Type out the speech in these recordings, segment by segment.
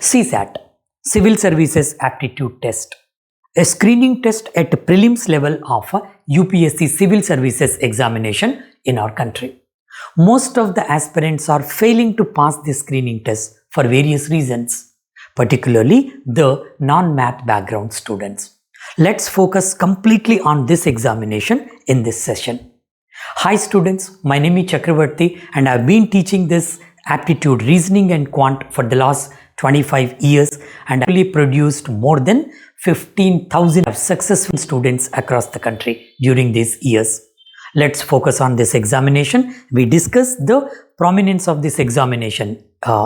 CSAT, Civil Services Aptitude Test, a screening test at prelims level of UPSC Civil Services examination in our country. Most of the aspirants are failing to pass this screening test for various reasons, particularly the non-math background students. Let's focus completely on this examination in this session. Hi students, my name is Chakravarthy and I've been teaching this aptitude, reasoning and quant for the last 25 years and actually produced more than 15,000 successful students across the country during these years. Let's focus on this examination. We discuss the prominence of this examination,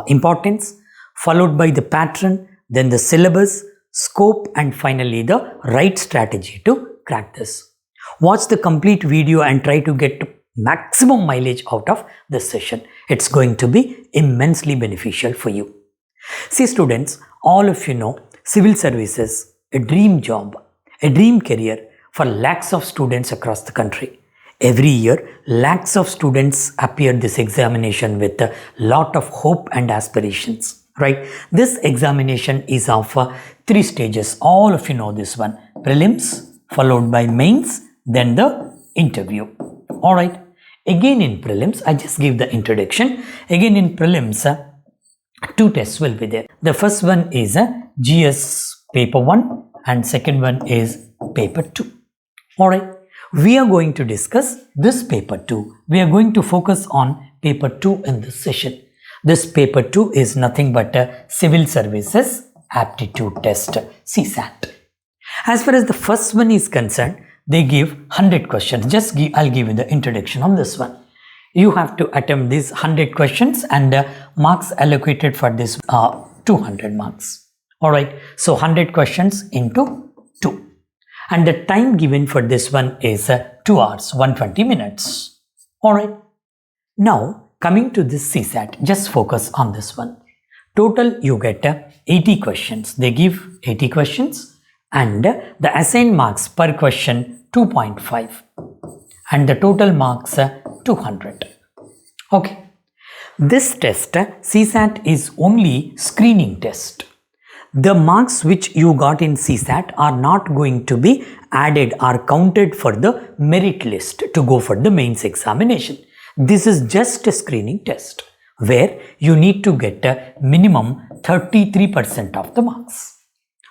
importance, followed by the pattern, then the syllabus, scope, and finally the right strategy to crack this. Watch the complete video and try to get maximum mileage out of this session. It's going to be immensely beneficial for you. See students, all of you know civil services, a dream job, a dream career for lakhs of students across the country. Every year, lakhs of students appear this examination with a lot of hope and aspirations, right? This examination is of 3 stages. All of you know this one. Prelims, followed by mains, then the interview. Alright. Again in prelims, I just give the introduction. Again in prelims, 2 tests will be there. The first one is GS paper 1 and second one is paper 2. Alright. We are going to discuss this paper 2. We are going to focus on paper 2 in this session. This paper 2 is nothing but a Civil Services Aptitude Test, CSAT. As far as the first one is concerned, they give 100 questions. I'll give you the introduction on this one. You have to attempt these 100 questions and marks allocated for this 200 marks. Alright, so 100 questions into 2. And the time given for this one is 2 hours, 120 minutes. Alright. Now, coming to this CSAT, just focus on this one. Total, you get 80 questions. They give 80 questions and the assigned marks per question 2.5 and the total marks 200. Okay. This test, CSAT, is only screening test. The marks which you got in CSAT are not going to be added or counted for the merit list to go for the mains examination. This is just a screening test where you need to get a minimum 33% of the marks.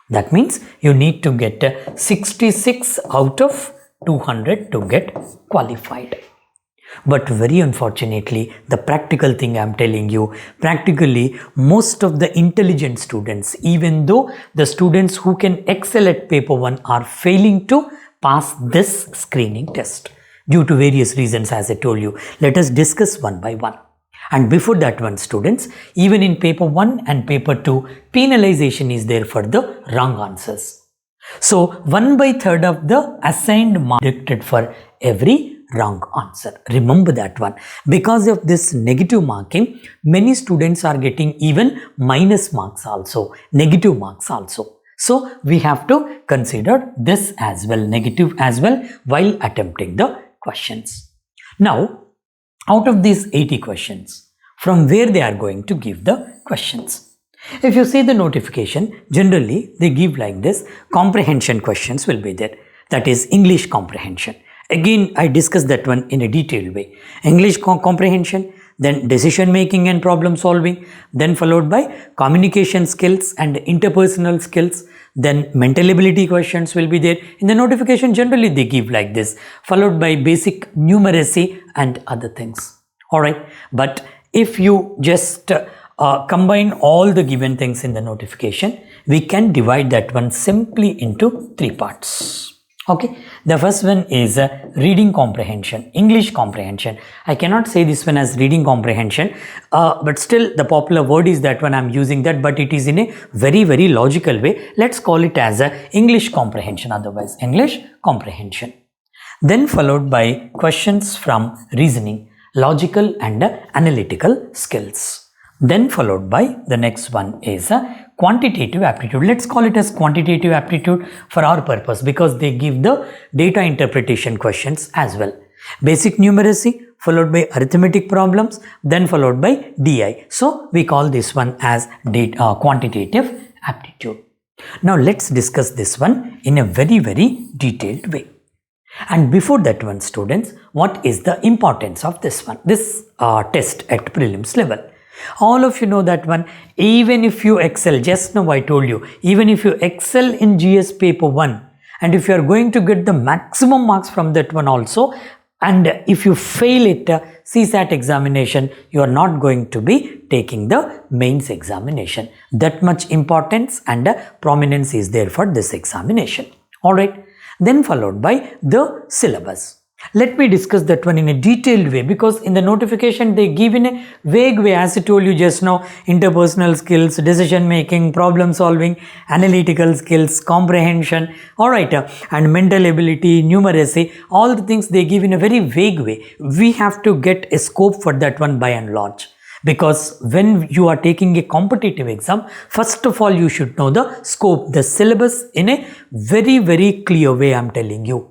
That means you need to get 66 out of 200 to get qualified. But very unfortunately, the practical thing I'm telling you, practically most of the intelligent students, even though the students who can excel at paper 1 are failing to pass this screening test due to various reasons, as I told you. Let us discuss one by one. And before that one, students, even in paper 1 and paper 2, penalization is there for the wrong answers. So 1/3 of the assigned mark deducted for every wrong answer. Remember that one. Because of this negative marking, many students are getting even minus marks also, negative marks also. So we have to consider this as well, negative as well, while attempting the questions. Now, out of these 80 questions, from where they are going to give the questions. If you see the notification, generally they give like this: comprehension questions will be there. That is English comprehension. Again, I discussed that one in a detailed way. English comprehension, then decision making and problem solving, then followed by communication skills and interpersonal skills, then mental ability questions will be there. In the notification, generally they give like this, followed by basic numeracy and other things. Alright, but if you just combine all the given things in the notification, we can divide that one simply into 3 parts. Okay, the first one is reading comprehension, English comprehension. I cannot say this one as reading comprehension, but still the popular word is that one. I'm using that, but it is in a very, very logical way. Let's call it as English comprehension, otherwise English comprehension. Then followed by questions from reasoning, logical and analytical skills. Then followed by the next one is quantitative aptitude. Let's call it as quantitative aptitude for our purpose because they give the data interpretation questions as well. Basic numeracy followed by arithmetic problems, then followed by DI. So we call this one as quantitative aptitude. Now let's discuss this one in a very detailed way. And before that one, students, what is the importance of this one, this test at prelims level? All of you know that one, even if you excel, just now I told you, even if you excel in GS paper 1 and if you are going to get the maximum marks from that one also, and if you fail it CSAT examination, you are not going to be taking the mains examination. That much importance and prominence is there for this examination. Alright, then followed by the syllabus. Let me discuss that one in a detailed way, because in the notification they give in a vague way, as I told you just now, interpersonal skills, decision making, problem solving, analytical skills, comprehension, alright, and mental ability, numeracy, all the things they give in a very vague way. We have to get a scope for that one by and large. Because when you are taking a competitive exam, first of all you should know the scope, the syllabus in a very clear way, I am telling you.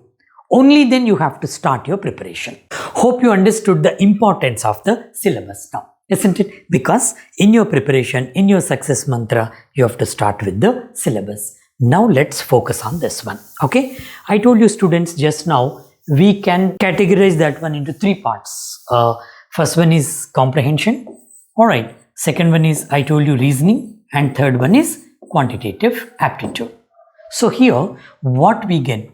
Only then you have to start your preparation. Hope you understood the importance of the syllabus now, isn't it? Because in your preparation, in your success mantra, you have to start with the syllabus. Now let's focus on this one. Okay, I told you students just now, we can categorize that one into 3 parts. First one is comprehension. Alright, second one is, I told you, reasoning, and third one is quantitative aptitude. So here, what we get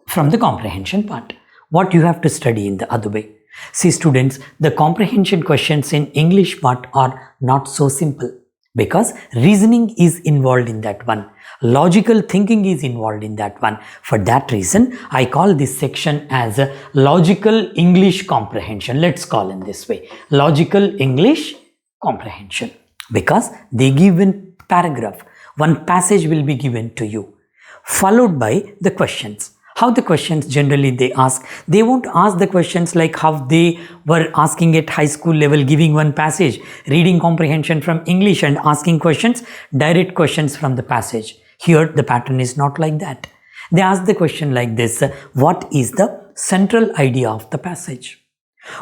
from the comprehension part, what you have to study in the other way. See students, the comprehension questions in English part are not so simple, because reasoning is involved in that one. Logical thinking is involved in that one. For that reason, I call this section as a logical English comprehension. Let's call in this way, logical English comprehension, because they give in paragraph, one passage will be given to you, followed by the questions. How the questions generally they ask, they won't ask the questions like how they were asking at high school level, giving one passage, reading comprehension from English and asking questions, direct questions from the passage. Here the pattern is not like that. They ask the question like this: what is the central idea of the passage?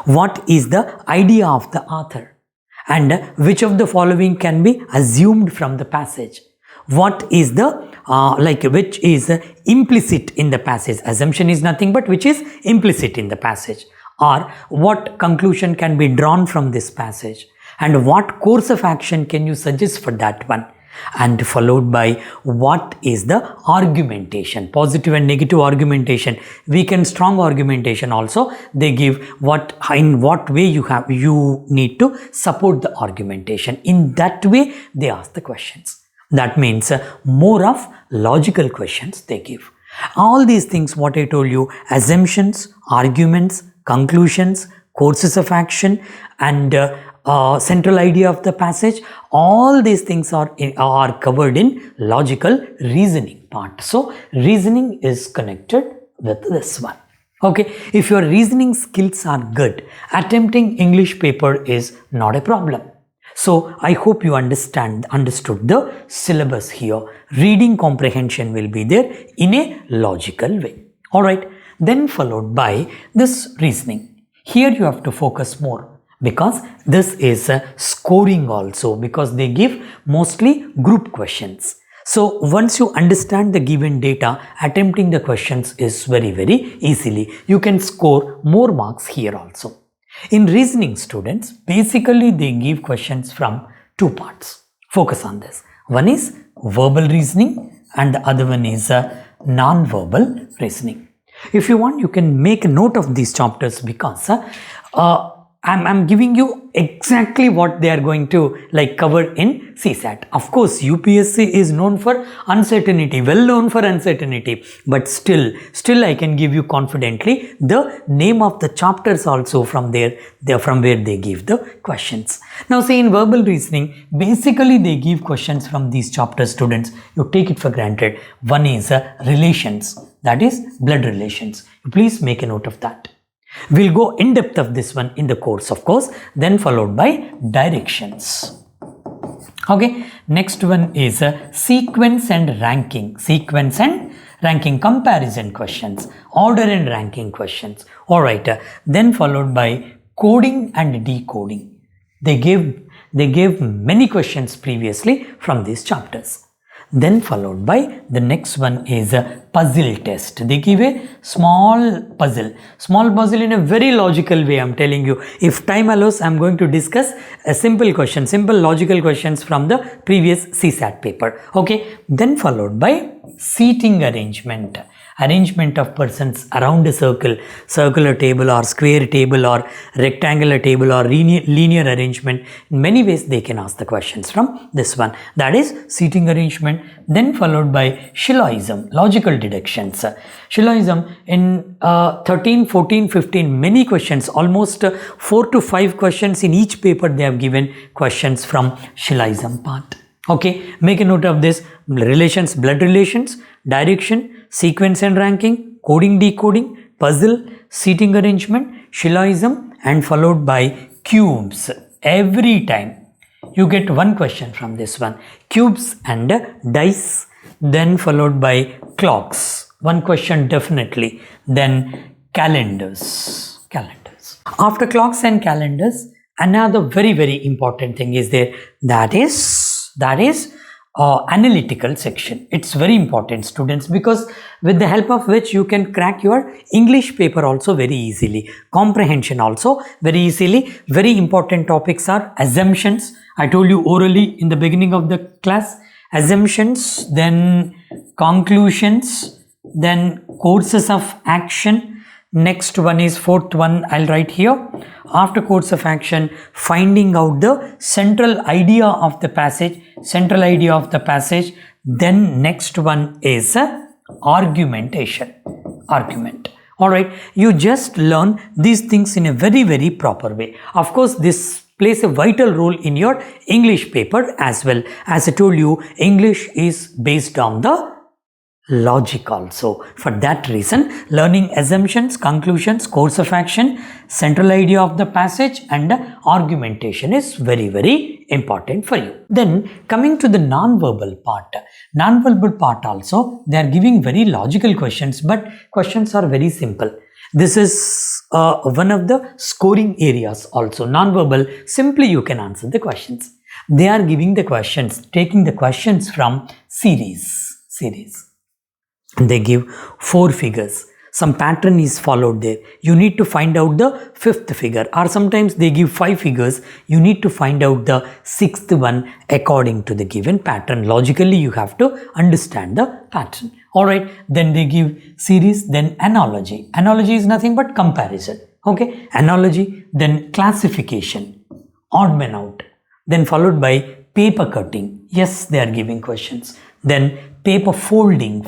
What is the idea of the author? And which of the following can be assumed from the passage? What is the which is implicit in the passage? Assumption is nothing but which is implicit in the passage. Or what conclusion can be drawn from this passage? And what course of action can you suggest for that one? And followed by what is the argumentation, positive and negative argumentation, weak and strong argumentation also. They give in what way you need to support the argumentation. In that way they ask the questions. That means more of logical questions they give. All these things what I told you, assumptions, arguments, conclusions, courses of action, and central idea of the passage, all these things are covered in logical reasoning part. So reasoning is connected with this one. Okay, if your reasoning skills are good, attempting English paper is not a problem. So I hope you understood the syllabus here. Reading comprehension will be there in a logical way. Alright, then followed by this reasoning. Here you have to focus more, because this is scoring also, because they give mostly group questions. So once you understand the given data, attempting the questions is very easily. You can score more marks here also. In reasoning students, basically they give questions from 2 parts. Focus on this. One is verbal reasoning and the other one is non-verbal reasoning. If you want, you can make a note of these chapters, because I'm giving you exactly what they are going to cover in CSAT. Of course, UPSC is known for uncertainty, well known for uncertainty, but still I can give you confidently the name of the chapters also from where they give the questions. Now say in verbal reasoning, basically they give questions from these chapters, students. You take it for granted. One is relations, that is blood relations. Please make a note of that. We'll go in depth of this one in the course, of course, then followed by directions. Okay, next one is sequence and ranking. Sequence and ranking, comparison questions, order and ranking questions. Alright, then followed by coding and decoding. They gave many questions previously from these chapters. Then followed by the next one is a puzzle test. They give a small puzzle in a very logical way. I'm telling you, if time allows, I'm going to discuss a simple logical questions from the previous CSAT paper. Okay, then followed by seating arrangement of persons around a circular table or square table or rectangular table or linear arrangement. In many ways they can ask the questions from this one, that is seating arrangement. Then followed by Shilloism, logical deductions. Shilloism in 13, 14, 15, many questions, almost 4 to 5 questions in each paper they have given questions from Shilloism part. Okay, make a note of this: relations, blood relations, direction, sequence and ranking, coding, decoding, puzzle, seating arrangement, Shilloism, and followed by cubes. Every time you get one question from this one, cubes and dice. Then followed by clocks, one question definitely. Then calendars. After clocks and calendars, another very important thing is there, that is analytical section. It's very important, students, because with the help of which you can crack your English paper also very easily, comprehension also very easily. Very important topics are assumptions. I told you orally in the beginning of the class, assumptions, then conclusions, then courses of action. Next one is fourth one, I'll write here. After course of action, finding out the central idea of the passage. Then next one is argumentation. Alright, you just learn these things in a very proper way. Of course, this plays a vital role in your English paper as well. As I told you, English is based on the logic also. For that reason, learning assumptions, conclusions, course of action, central idea of the passage, and argumentation is very important for you. Then coming to the non-verbal part also, they are giving very logical questions, but questions are very simple. This is one of the scoring areas also. Non-verbal, simply you can answer the questions. They are giving the questions, taking the questions from series. They give 4 figures. Some pattern is followed there. You need to find out the 5th figure, or sometimes they give 5 figures. You need to find out the 6th one according to the given pattern. Logically, you have to understand the pattern. Alright, then they give series, then analogy. Analogy is nothing but comparison. Okay, analogy, then classification, odd man out, then followed by paper cutting. Yes, they are giving questions. Then paper folding.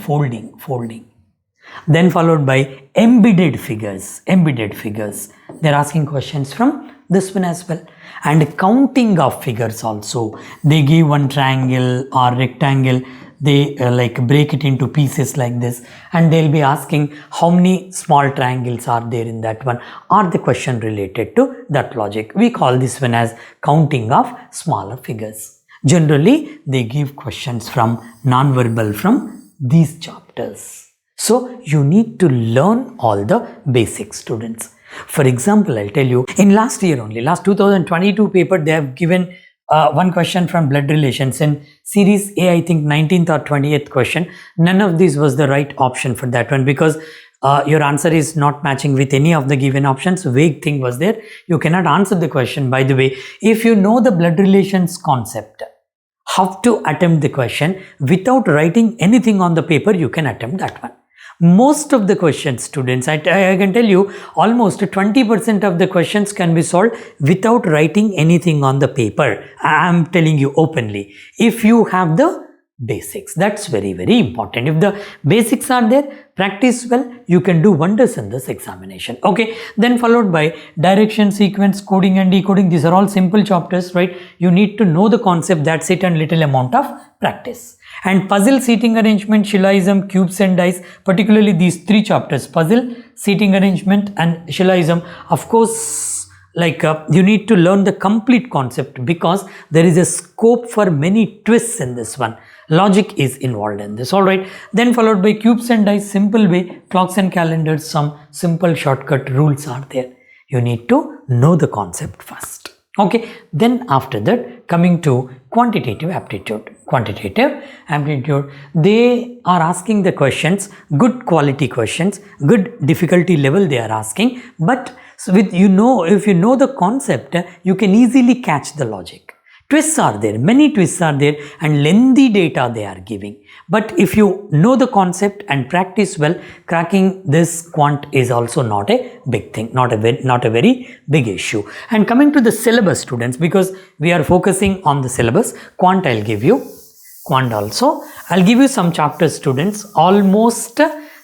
Then followed by embedded figures. They are asking questions from this one as well. And counting of figures also. They give one triangle or rectangle. They like break it into pieces like this, and they'll be asking how many small triangles are there in that one, or the question related to that logic. We call this one as counting of smaller figures. Generally, they give questions from non-verbal from these chapters. So, you need to learn all the basics, students. For example, I'll tell you, in last 2022 paper, they have given one question from blood relations. In series A, I think 19th or 20th question. None of these was the right option for that one, because your answer is not matching with any of the given options. Vague thing was there. You cannot answer the question. By the way, if you know the blood relations concept, how to attempt the question without writing anything on the paper, you can attempt that one. Most of the questions, students, I can tell you almost 20% of the questions can be solved without writing anything on the paper. I am telling you openly. If you have the basics, that's very important. If the basics are there, practice well, you can do wonders in this examination. Okay, then followed by direction, sequence, coding and decoding. These are all simple chapters, right? You need to know the concept, that's it, and little amount of practice. And puzzle, seating arrangement, Shilloism, cubes and dice, particularly these 3 chapters, puzzle, seating arrangement and Shilloism. Of course, you need to learn the complete concept, because there is a scope for many twists in this one. Logic is involved in this. Alright, then followed by cubes and dice, simple way, clocks and calendars, some simple shortcut rules are there. You need to know the concept first. Okay, then after that, coming to quantitative aptitude. Quantitative aptitude, they are asking the questions, good quality questions, good difficulty level they are asking, but with if you know the concept, you can easily catch the logic. Twists are there, many twists are there, and lengthy data they are giving. But if you know the concept and practice well, cracking this quant is also not a big thing, not a very big issue. And coming to the syllabus, students, because we are focusing on the syllabus, quant I'll give you, quant also. I'll give you some chapters, students. Almost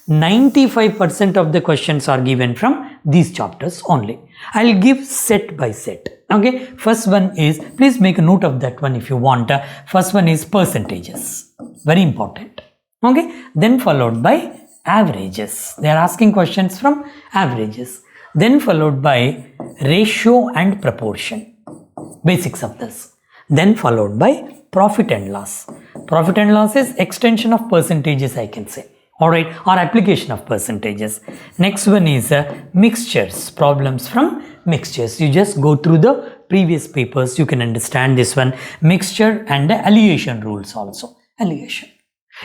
95% of the questions are given from these chapters only. I'll give set by set. Okay, first one is, please make a note of that one if you want. First one is percentages, very important. Okay, then followed by averages. They are asking questions from averages. Then followed by ratio and proportion, basics of this. Then followed by profit and loss. Profit and loss is extension of percentages, I can say. Alright, or application of percentages. Next one is mixtures, problems from mixtures. You just go through the previous papers, you can understand this one. Mixture and alliation rules also. Alliation.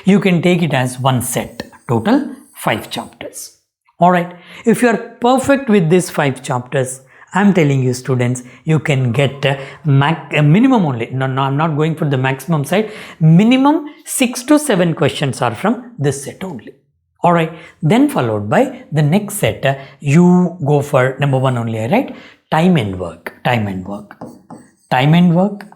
You can take it as one set, total 5 chapters. Alright, if you are perfect with these 5 chapters, I am telling you, students, you can get a minimum only. No, I'm not going for the maximum side. Minimum 6 to 7 questions are from this set only. Alright, then followed by the next set, you go for number 1 only, right? Time and work. Time and work. Time and work.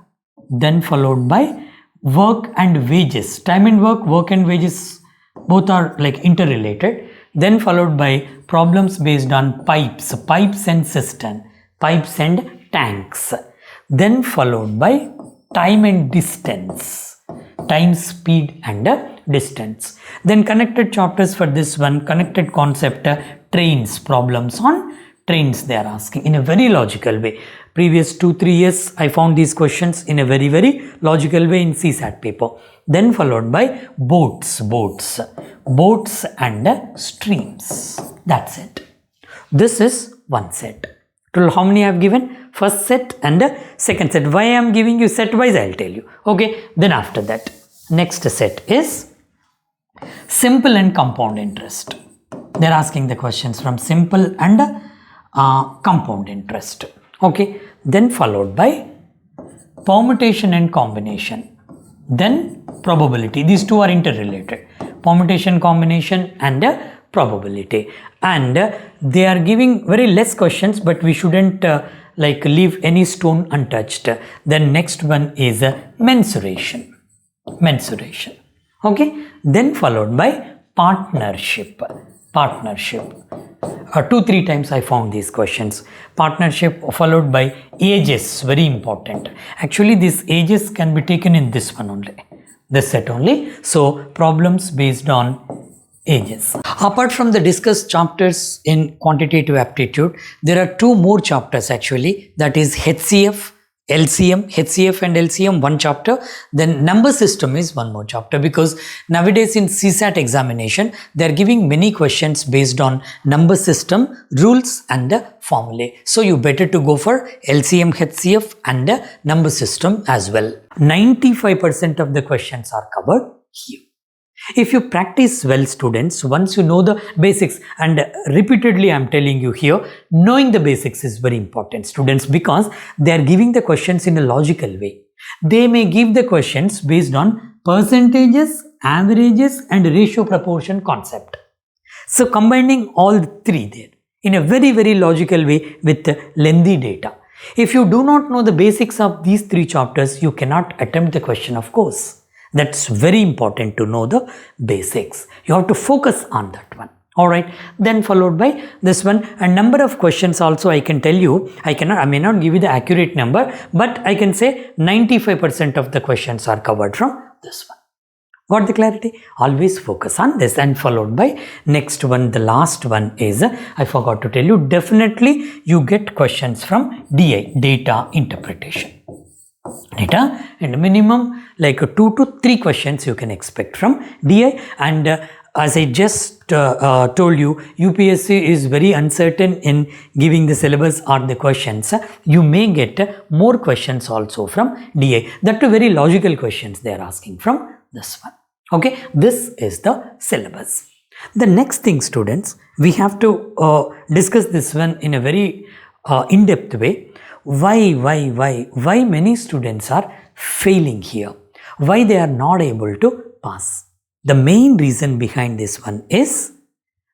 Then followed by work and wages. Time and work and wages, both are like interrelated. Then followed by problems based on pipes and cistern, pipes and tanks. Then followed by time and distance, time, speed and distance. Then connected chapters for this one, connected concept, trains, problems on trains they are asking in a very logical way. Previous 2-3 years I found these questions in a very logical way in CSAT paper. Then followed by boats and streams. That's it. This is one set. Total how many I have given? First set and second set. Why I am giving you set wise, I'll tell you. Okay. Then after that, next set is simple and compound interest. They're asking the questions from simple and compound interest. Okay. Then followed by permutation and combination. Then probability. These two are interrelated. Permutation, combination and probability. And they are giving very less questions, but we shouldn't leave any stone untouched. Then next one is mensuration. Mensuration. Okay. Then followed by partnership. Partnership. 2-3 times I found these questions. Partnership followed by ages, very important. Actually, these ages can be taken in this one only, this set only. So, problems based on ages. Apart from the discussed chapters in quantitative aptitude, there are 2 more chapters actually, that is HCF, LCM, HCF and LCM, one chapter. Then number system is one more chapter, because nowadays in CSAT examination, they are giving many questions based on number system, rules and formulae. So you better to go for LCM, HCF and number system as well. 95% of the questions are covered here. If you practice well, students, once you know the basics, and repeatedly I am telling you here, knowing the basics is very important, students, because they are giving the questions in a logical way. They may give the questions based on percentages, averages and ratio proportion concept. So combining all 3 there in a very logical way with lengthy data. If you do not know the basics of these 3 chapters, you cannot attempt the question, of course. That's very important to know the basics. You have to focus on that one. Alright. Then followed by this one, a number of questions also I can tell you. I may not give you the accurate number, but I can say 95% of the questions are covered from this one. Got the clarity? Always focus on this. And followed by next one, the last one is, I forgot to tell you, definitely you get questions from DI, data interpretation. Data and minimum like 2 to 3 questions you can expect from DI, and as I just told you, UPSC is very uncertain in giving the syllabus or the questions. You may get more questions also from DA. That are very logical questions they are asking from this one. Okay, this is the syllabus. The next thing, students, we have to discuss this one in a very in-depth way. Why many students are failing here? Why they are not able to pass? The main reason behind this one is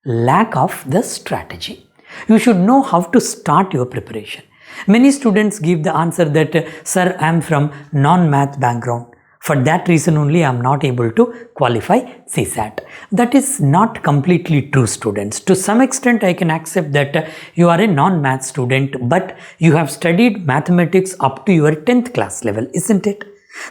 lack of the strategy. You should know how to start your preparation. Many students give the answer that, sir, I am from non-math background. For that reason only I am not able to qualify CSAT. That is not completely true, students. To some extent I can accept that you are a non-math student, but you have studied mathematics up to your 10th class level, isn't it?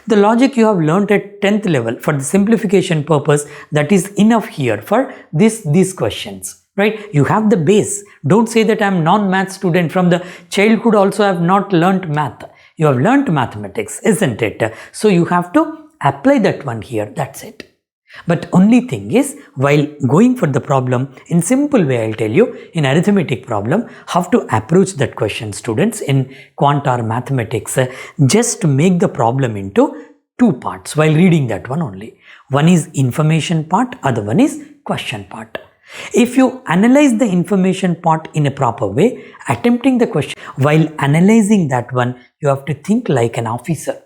The logic you have learnt at 10th level, for the simplification purpose, that is enough here for these questions, right? You have the base. Don't say that I am non-math student. From the childhood also I have not learnt math. You have learnt mathematics, isn't it? So you have to apply that one here, that's it. But only thing is, while going for the problem, in simple way I'll tell you, in arithmetic problem, how to approach that question, students, in quant or mathematics. Just make the problem into two parts while reading that one only. One is information part, other one is question part. If you analyze the information part in a proper way, attempting the question, while analyzing that one, you have to think like an officer.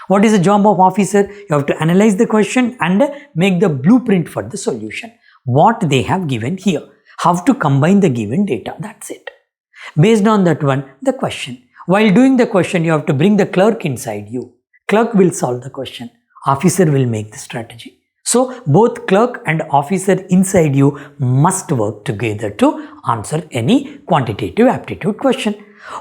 What is the job of officer? You have to analyze the question and make the blueprint for the solution. What they have given here. How to combine the given data. That's it. Based on that one, the question. While doing the question, you have to bring the clerk inside you. Clerk will solve the question. Officer will make the strategy. So, both clerk and officer inside you must work together to answer any quantitative aptitude question.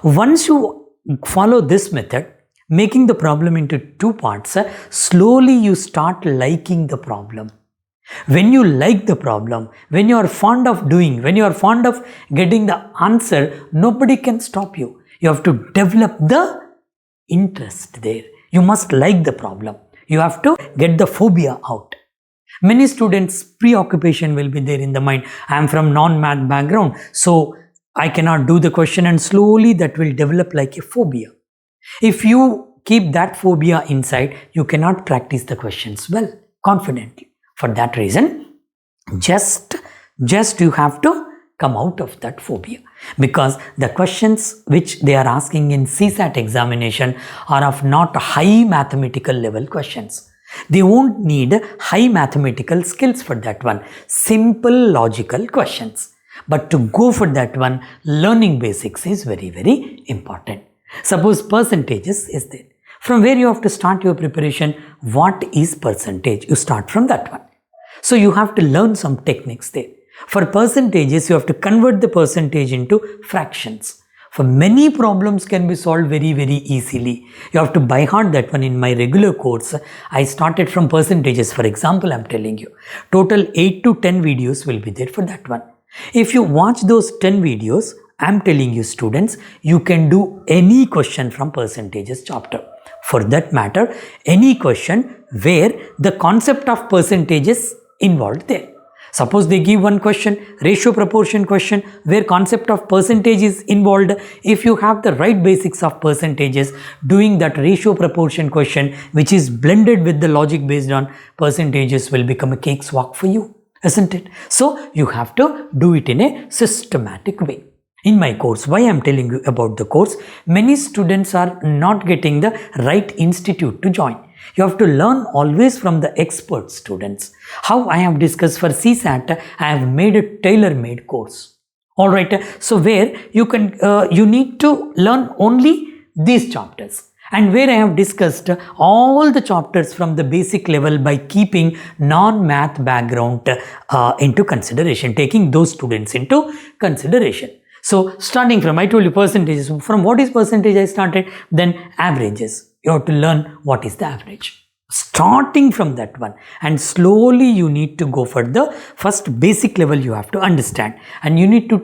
Once you follow this method, making the problem into two parts, slowly you start liking the problem. When you like the problem, when you are fond of doing, when you are fond of getting the answer, nobody can stop you. You have to develop the interest there. You must like the problem. You have to get the phobia out. Many students' preoccupation will be there in the mind. I am from non-math background, so I cannot do the question, and slowly that will develop like a phobia. If you keep that phobia inside, you cannot practice the questions well, confidently. For that reason, just you have to come out of that phobia, because the questions which they are asking in CSAT examination are of not high mathematical level questions. They won't need high mathematical skills for that one. Simple logical questions. But to go for that one, learning basics is very, very important. Suppose percentages is there. From where you have to start your preparation, what is percentage? You start from that one. So you have to learn some techniques there. For percentages, you have to convert the percentage into fractions. For many problems can be solved very, very easily. You have to by heart that one. In my regular course, I started from percentages. For example, I am telling you, total 8 to 10 videos will be there for that one. If you watch those 10 videos, I am telling you, students, you can do any question from percentages chapter. For that matter, any question where the concept of percentages involved there. Suppose they give one question, ratio proportion question, where concept of percentage is involved. If you have the right basics of percentages, doing that ratio proportion question, which is blended with the logic based on percentages, will become a cakewalk for you, isn't it? So you have to do it in a systematic way. In my course, why I am telling you about the course, many students are not getting the right institute to join. You have to learn always from the expert students. How I have discussed for CSAT, I have made a tailor-made course. Alright, so where you need to learn only these chapters. And where I have discussed all the chapters from the basic level by keeping non-math background into consideration, taking those students into consideration. So starting from, I told you percentages, from what is percentage I started, then averages. You have to learn what is the average. Starting from that one, and slowly you need to go for the first basic level you have to understand, and you need to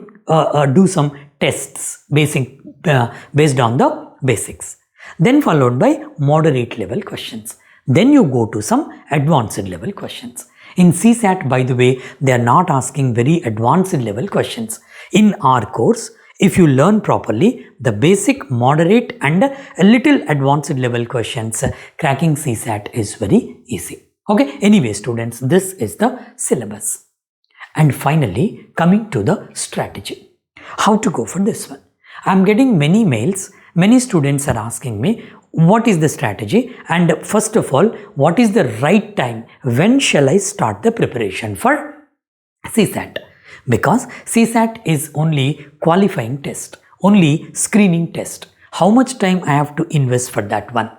do some tests based on the basics. Then followed by moderate level questions. Then you go to some advanced level questions. In CSAT, by the way, they are not asking very advanced level questions. In our course, if you learn properly, the basic, moderate and a little advanced level questions, cracking CSAT is very easy. Okay, anyway students, this is the syllabus. And finally, coming to the strategy. How to go for this one? I am getting many mails. Many students are asking me, what is the strategy? And first of all, what is the right time? When shall I start the preparation for CSAT? Because CSAT is only qualifying test, only screening test. How much time I have to invest for that one?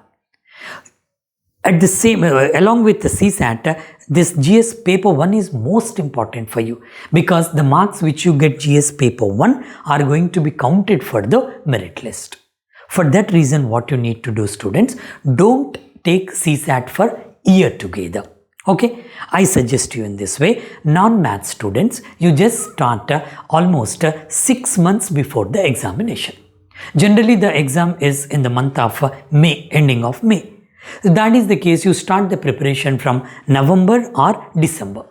At the same, along with the CSAT, this GS paper 1 is most important for you, because the marks which you get GS paper 1 are going to be counted for the merit list. For that reason, what you need to do, students, don't take CSAT for year together. Okay, I suggest you in this way, non-math students, you just start almost 6 months before the examination. Generally, the exam is in the month of May, ending of May. That is the case, you start the preparation from November or December.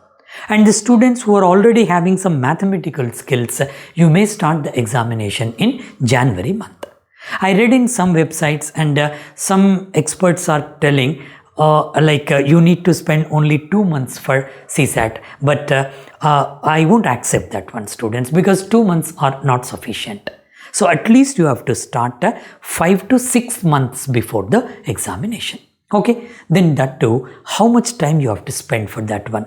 And the students who are already having some mathematical skills, you may start the examination in January month. I read in some websites and some experts are telling you need to spend only 2 months for CSAT, but I won't accept that one, students, because 2 months are not sufficient. So at least you have to start 5 to 6 months before the examination. Okay, then that too, how much time you have to spend for that one?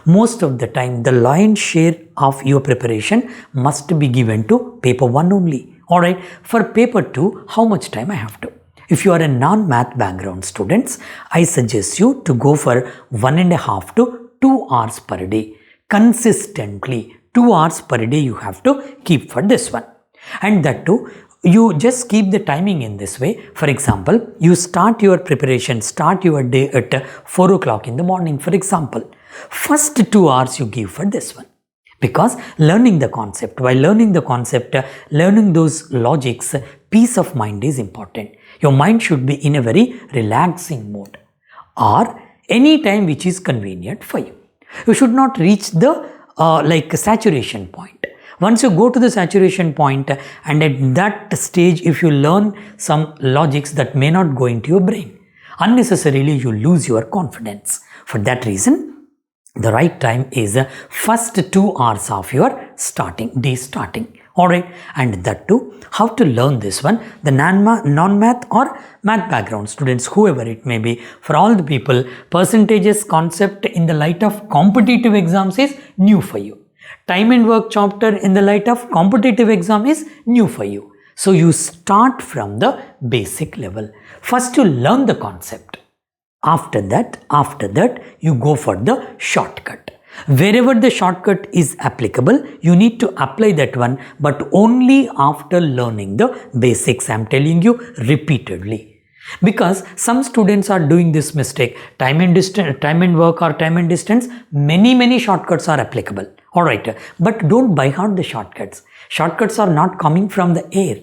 Most of the time, the lion's share of your preparation must be given to paper 1 only. Alright, for paper 2, how much time I have to? If you are a non-math background students, I suggest you to go for 1.5 to 2 hours per day. Consistently, 2 hours per day you have to keep for this one. And that too, you just keep the timing in this way. For example, you start your preparation, start your day at 4 o'clock in the morning, for example. First 2 hours you give for this one. Because learning the concept, while learning the concept, learning those logics, peace of mind is important. Your mind should be in a very relaxing mode or any time which is convenient for you. You should not reach the saturation point. Once you go to the saturation point, and at that stage, if you learn some logics that may not go into your brain, unnecessarily you lose your confidence. For that reason, the right time is first 2 hours of your day starting. Alright, and that too, how to learn this one, the non-math or math background students, whoever it may be, for all the people, percentages concept in the light of competitive exams is new for you. Time and work chapter in the light of competitive exam is new for you. So you start from the basic level. First you learn the concept. After that, you go for the shortcut. Wherever the shortcut is applicable, you need to apply that one, but only after learning the basics. I am telling you repeatedly. Because some students are doing this mistake, time and work or time and distance, many shortcuts are applicable. Alright, but don't by heart the shortcuts. Shortcuts are not coming from the air.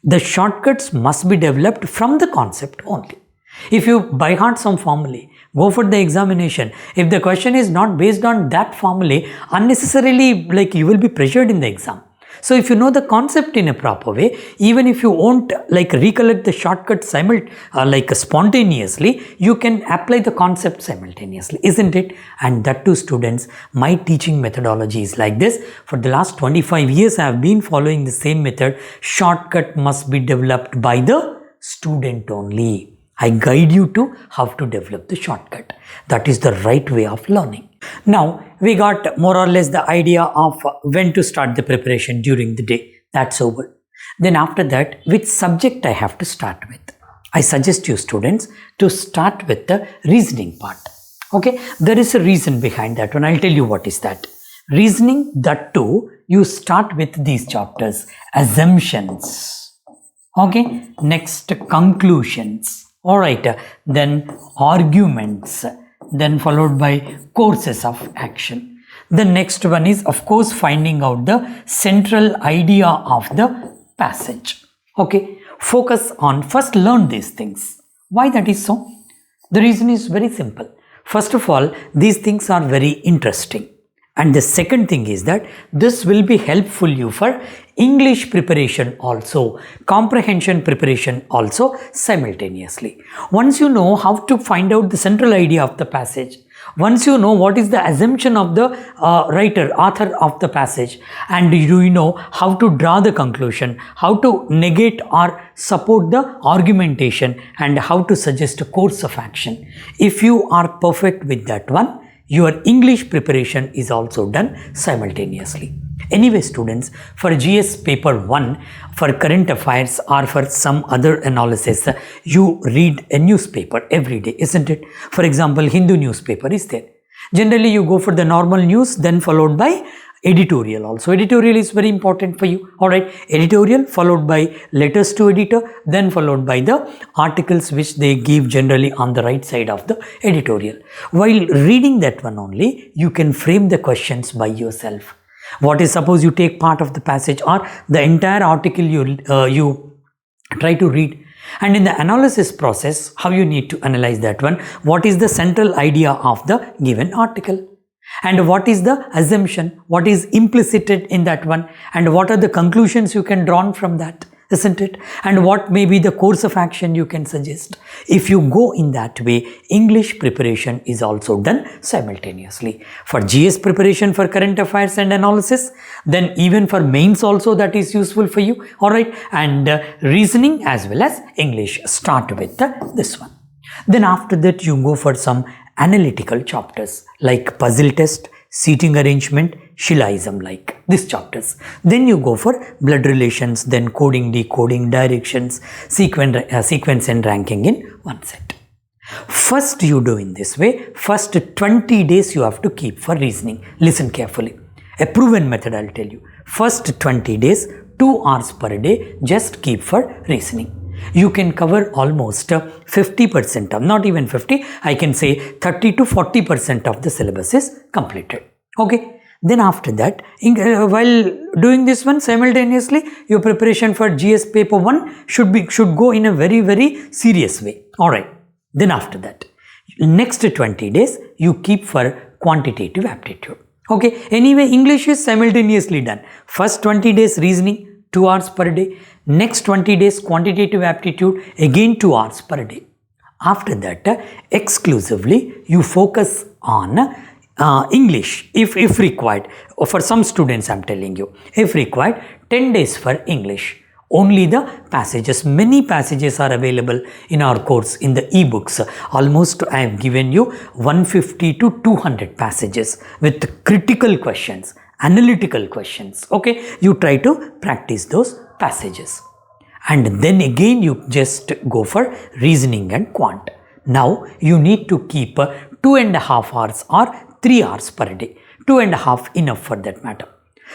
The shortcuts must be developed from the concept only. If you by heart some formulae, go for the examination. If the question is not based on that formulae, unnecessarily you will be pressured in the exam. So if you know the concept in a proper way, even if you won't recollect the shortcut spontaneously, you can apply the concept simultaneously, isn't it? And that too, students, my teaching methodology is like this. For the last 25 years, I have been following the same method. Shortcut must be developed by the student only. I guide you to how to develop the shortcut. That is the right way of learning. Now, we got more or less the idea of when to start the preparation during the day. That's over. Then after that, which subject I have to start with? I suggest you students to start with the reasoning part. Okay, there is a reason behind that one. I'll tell you what is that. Reasoning, that too, you start with these chapters. Assumptions. Okay, next conclusions. Alright, then arguments, then followed by courses of action. The next one is, of course, finding out the central idea of the passage. Okay, focus on, first learn these things. Why that is so? The reason is very simple. First of all, these things are very interesting. And the second thing is that this will be helpful you for English preparation also, comprehension preparation also simultaneously. Once you know how to find out the central idea of the passage, once you know what is the assumption of the author of the passage, and you know how to draw the conclusion, how to negate or support the argumentation, and how to suggest a course of action. If you are perfect with that one, your English preparation is also done simultaneously. Anyway, students, for GS paper 1, for current affairs or for some other analysis, you read a newspaper every day, isn't it? For example, Hindu newspaper is there. Generally, you go for the normal news, then followed by editorial also. Editorial is very important for you. Alright, editorial followed by letters to editor, then followed by the articles which they give generally on the right side of the editorial. While reading that one only, you can frame the questions by yourself. What is, suppose you take part of the passage or the entire article you try to read. And in the analysis process, how you need to analyze that one? What is the central idea of the given article? And what is the assumption? What is implicated in that one? And what are the conclusions you can draw from that? Isn't it? And what may be the course of action you can suggest? If you go in that way, English preparation is also done simultaneously. For GS preparation for current affairs and analysis, then even for mains also that is useful for you. Alright, and reasoning as well as English. Start with this one. Then after that you go for some analytical chapters like puzzle test, seating arrangement, Shillism like these chapters. Then you go for blood relations, then coding, decoding, directions, sequence and ranking in one set. First you do in this way, first 20 days you have to keep for reasoning. Listen carefully. A proven method I'll tell you. First 20 days, 2 hours per day, just keep for reasoning. You can cover almost 50% of, not even 50, I can say 30 to 40% of the syllabus is completed. Okay. Then after that, while doing this one simultaneously, your preparation for GS paper 1 should go in a very serious way. Alright. Then after that, next 20 days, you keep for quantitative aptitude. Okay. Anyway, English is simultaneously done. First 20 days reasoning, 2 hours per day. Next 20 days quantitative aptitude, again 2 hours per day. After that, exclusively you focus on English if required. For some students I am telling you, if required, 10 days for English. Only the passages, many passages are available in our course in the ebooks. Almost I have given you 150 to 200 passages with critical questions, analytical questions. Okay, you try to practice those passages. And then again you just go for reasoning and quant. Now you need to keep 2.5 hours or 3 hours per day. 2.5 enough for that matter.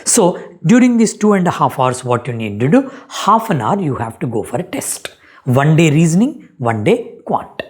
So during these 2.5 hours, what you need to do, half an hour you have to go for a test. 1 day reasoning, 1 day quant.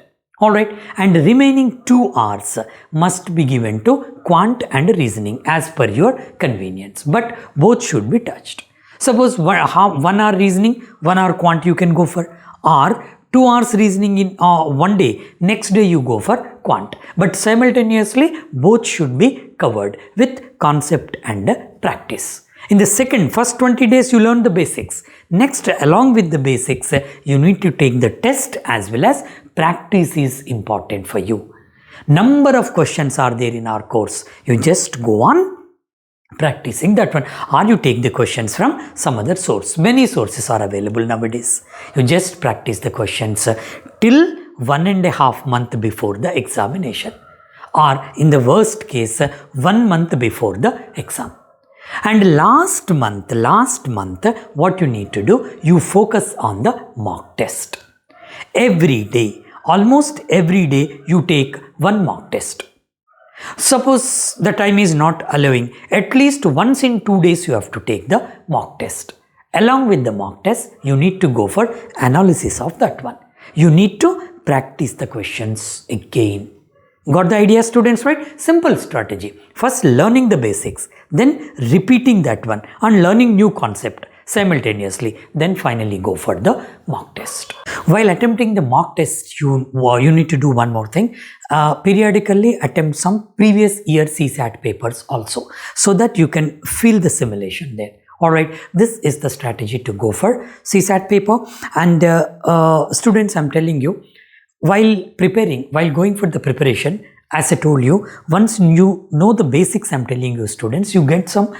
Alright, and the remaining 2 hours must be given to quant and reasoning as per your convenience. But both should be touched. Suppose 1 hour reasoning, 1 hour quant you can go for, or 2 hours reasoning in 1 day, next day you go for quant. But simultaneously, both should be covered with concept and practice. In the first 20 days you learn the basics. Next, along with the basics, you need to take the test as well as practice is important for you. Number of questions are there in our course. You just go on practicing that one, or you take the questions from some other source. Many sources are available nowadays. You just practice the questions till 1.5 months before the examination, or in the worst case 1 month before the exam. And last month what you need to do, you focus on the mock test. Every day, almost every day you take 1 mock test. Suppose the time is not allowing, at least once in 2 days you have to take the mock test. Along with the mock test, you need to go for analysis of that one. You need to practice the questions again. Got the idea, students, right? Simple strategy. First learning the basics, then repeating that one and learning new concept. simultaneously, then finally go for the mock test. While attempting the mock test, you need to do one more thing. Periodically attempt some previous year CSAT papers also, so that you can feel the simulation there. Alright, this is the strategy to go for CSAT paper. And students, I'm telling you, while going for the preparation, as I told you, once you know the basics, I'm telling you students, you get some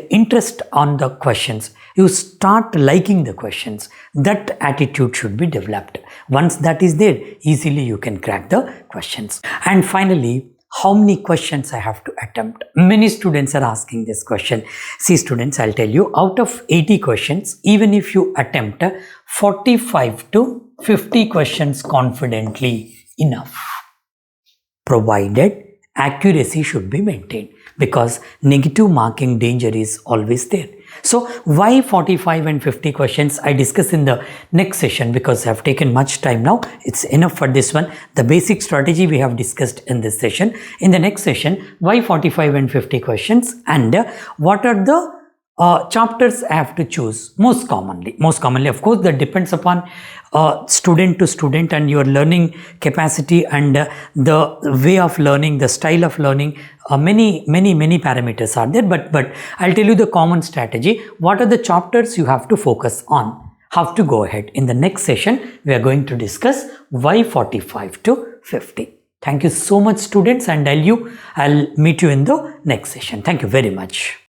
interest on the questions. You start liking the questions. That attitude should be developed. Once that is there, easily you can crack the questions. And finally, how many questions I have to attempt? Many students are asking this question. See students, I'll tell you, out of 80 questions, even if you attempt 45 to 50 questions confidently, enough, provided accuracy should be maintained, because negative marking danger is always there. So why 45 and 50 questions? I discuss in the next session, because I have taken much time now. It's enough for this one. The basic strategy we have discussed in this session. In the next session, why 45 and 50 questions, and what are the chapters I have to choose most commonly. Of course, that depends upon student to student and your learning capacity and the way of learning, the style of learning. Many parameters are there, but I'll tell you the common strategy. What are the chapters you have to focus on? Have to go ahead. In the next session, we are going to discuss why 45 to 50. Thank you so much students, and I'll meet you in the next session. Thank you very much.